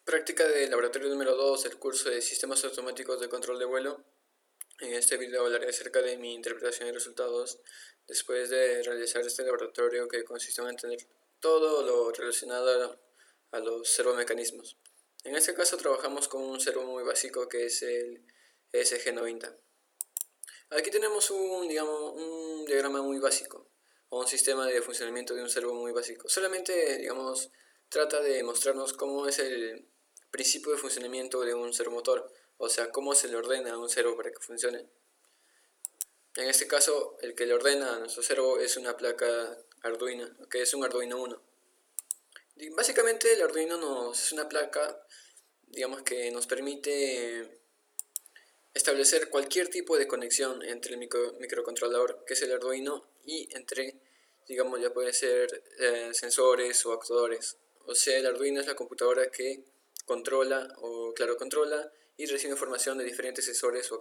Práctica de laboratorio número 2 del curso de Sistemas Automáticos de Control de Vuelo. En este video hablaré acerca de mi interpretación y resultados después de realizar este laboratorio, que consistió en entender todo lo relacionado a los servomecanismos. En este caso trabajamos con un servo muy básico que es el ESG90. Aquí tenemos un diagrama muy básico, o un sistema de funcionamiento de un servo muy básico. Solamente, trata de mostrarnos cómo es el principio de funcionamiento de un servomotor, o sea, cómo se le ordena a un servo para que funcione. En este caso, el que le ordena a nuestro servo es una placa Arduino, que es un Arduino 1. Básicamente el Arduino es una placa, que nos permite establecer cualquier tipo de conexión entre el microcontrolador, que es el Arduino, y entre, ya puede ser sensores o actuadores. O sea, el Arduino es la computadora que controla y recibe información de diferentes sensores o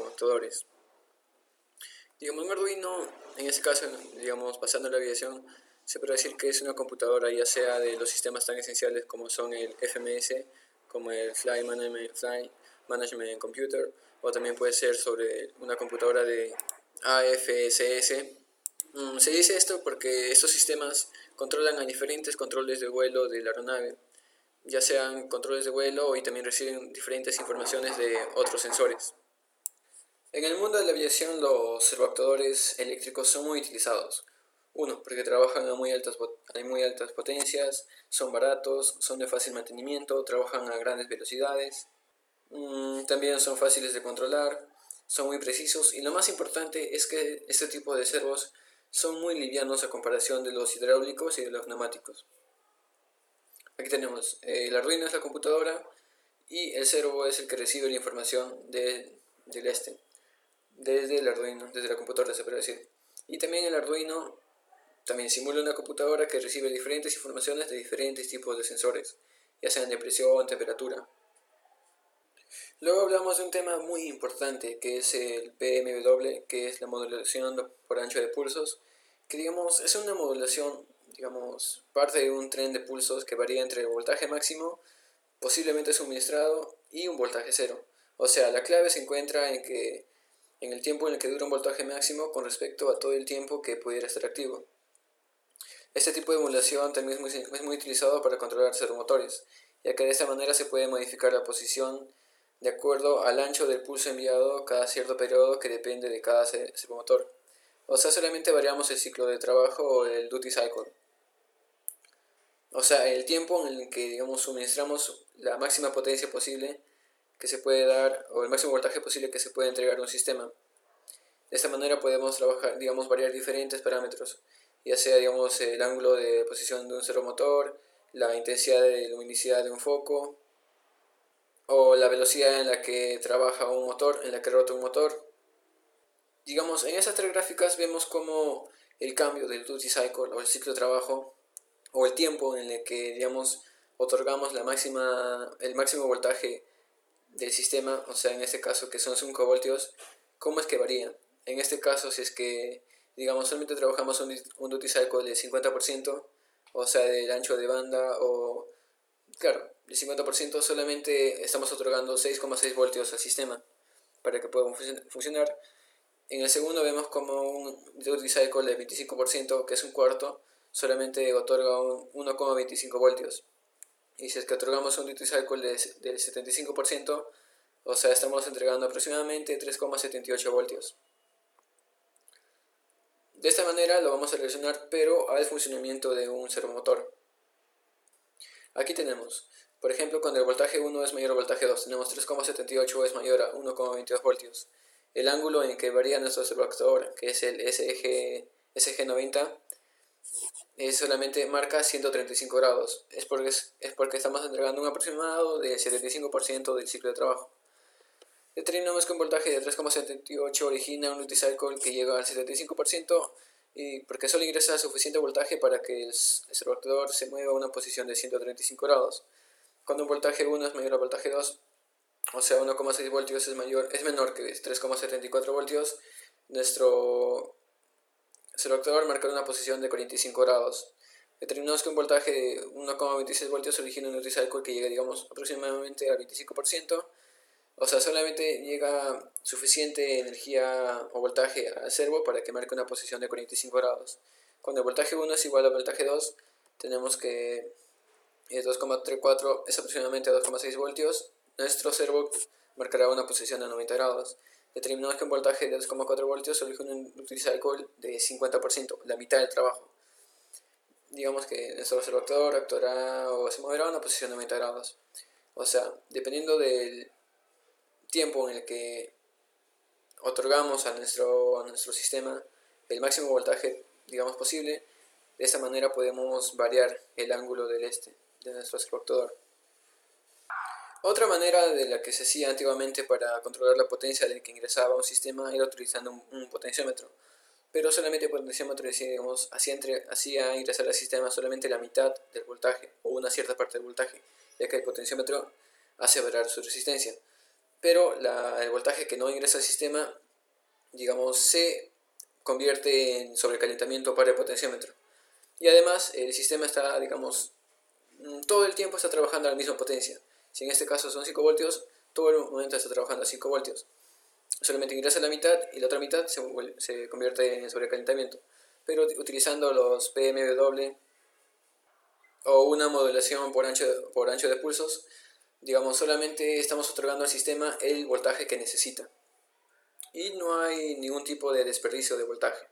actuadores. Un Arduino, en este caso, pasando a la aviación, se puede decir que es una computadora ya sea de los sistemas tan esenciales como son el FMS, como el Flight Management Computer, o también puede ser sobre una computadora de AFSS. Se dice esto porque estos sistemas controlan a diferentes controles de vuelo de la aeronave, ya sean controles de vuelo, y también reciben diferentes informaciones de otros sensores. En el mundo de la aviación, los servoactuadores eléctricos son muy utilizados. Uno, porque trabajan a muy altas potencias, son baratos, son de fácil mantenimiento, trabajan a grandes velocidades. También son fáciles de controlar, son muy precisos, y lo más importante es que este tipo de servos son muy livianos a comparación de los hidráulicos y de los neumáticos. Aquí tenemos el Arduino es la computadora y el servo es el que recibe la información desde el Arduino, desde la computadora se puede decir. Y también el Arduino también simula una computadora que recibe diferentes informaciones de diferentes tipos de sensores, ya sean de presión, temperatura. Luego hablamos de un tema muy importante que es el PMW, que es la modulación por ancho de pulsos, que es una modulación, parte de un tren de pulsos que varía entre el voltaje máximo posiblemente suministrado y un voltaje cero. O sea, la clave se encuentra en el tiempo en el que dura un voltaje máximo con respecto a todo el tiempo que pudiera estar activo. Este tipo de modulación también es muy utilizado para controlar servomotores, ya que de esta manera se puede modificar la posición de acuerdo al ancho del pulso enviado cada cierto periodo que depende de cada servomotor. O sea, solamente variamos el ciclo de trabajo o el duty cycle. O sea, el tiempo en el que suministramos la máxima potencia posible que se puede dar, o el máximo voltaje posible que se puede entregar a un sistema. De esta manera podemos trabajar, variar diferentes parámetros, ya sea el ángulo de posición de un servomotor, la intensidad de luminosidad de un foco, o la velocidad en la que trabaja un motor, en la que rota un motor. En esas tres gráficas vemos cómo el cambio del duty cycle o el ciclo de trabajo, o el tiempo en el que otorgamos el máximo voltaje del sistema, o sea, en este caso que son 5 voltios, cómo es que varía. En este caso, si es que solamente trabajamos un duty cycle del 50%, o sea, del ancho de banda, o claro, del 50%, solamente estamos otorgando 6,6 voltios al sistema para que pueda funcionar. En el segundo vemos como un duty cycle del 25%, que es un cuarto, solamente otorga 1,25 voltios. Y si es que otorgamos un duty cycle del 75%, o sea, estamos entregando aproximadamente 3,78 voltios. De esta manera lo vamos a relacionar, pero al funcionamiento de un servomotor. Aquí tenemos, por ejemplo, cuando el voltaje 1 es mayor al voltaje 2, tenemos 3,78 es mayor a 1,22 voltios. El ángulo en que varía nuestro servoactuador, que es el SG90, solamente marca 135 grados. Es porque estamos entregando un aproximado del 75% del ciclo de trabajo. Determinamos que un voltaje de 3,78 origina un duty cycle que llega al 75%, y porque solo ingresa suficiente voltaje para que el servoactuador se mueva a una posición de 135 grados. Cuando un voltaje 1 es mayor al voltaje 2, o sea 1,6 voltios es menor que 3,74 voltios, nuestro servoactuador marca una posición de 45 grados. Determinamos que un voltaje de 1,26 voltios origina un duty cycle que llega, digamos, aproximadamente al 25%, o sea, solamente llega suficiente energía o voltaje al servo para que marque una posición de 45 grados. Cuando el voltaje 1 es igual al voltaje 2, tenemos que 2,34 es aproximadamente 2,6 voltios. Nuestro servo marcará una posición de 90 grados. Determinamos que un voltaje de 2,4 voltios origina un duty cycle de 50%, la mitad del trabajo. Digamos que nuestro observador actuará o se moverá a una posición de 90 grados. O sea, dependiendo del tiempo en el que otorgamos a nuestro sistema el máximo voltaje, digamos, posible, de esa manera podemos variar el ángulo de nuestro observador. Otra manera de la que se hacía antiguamente para controlar la potencia del que ingresaba a un sistema era utilizando un potenciómetro. Pero solamente el potenciómetro, digamos, hacía ingresar al sistema solamente la mitad del voltaje o una cierta parte del voltaje, ya que el potenciómetro hace variar su resistencia. Pero el voltaje que no ingresa al sistema, digamos, se convierte en sobrecalentamiento para el potenciómetro. Y además el sistema está, digamos, todo el tiempo está trabajando a la misma potencia. Si en este caso son 5 voltios, todo el momento está trabajando a 5 voltios. Solamente ingresa la mitad y la otra mitad se convierte en sobrecalentamiento. Pero utilizando los PMW o una modulación por ancho de pulsos, digamos, solamente estamos otorgando al sistema el voltaje que necesita. Y no hay ningún tipo de desperdicio de voltaje.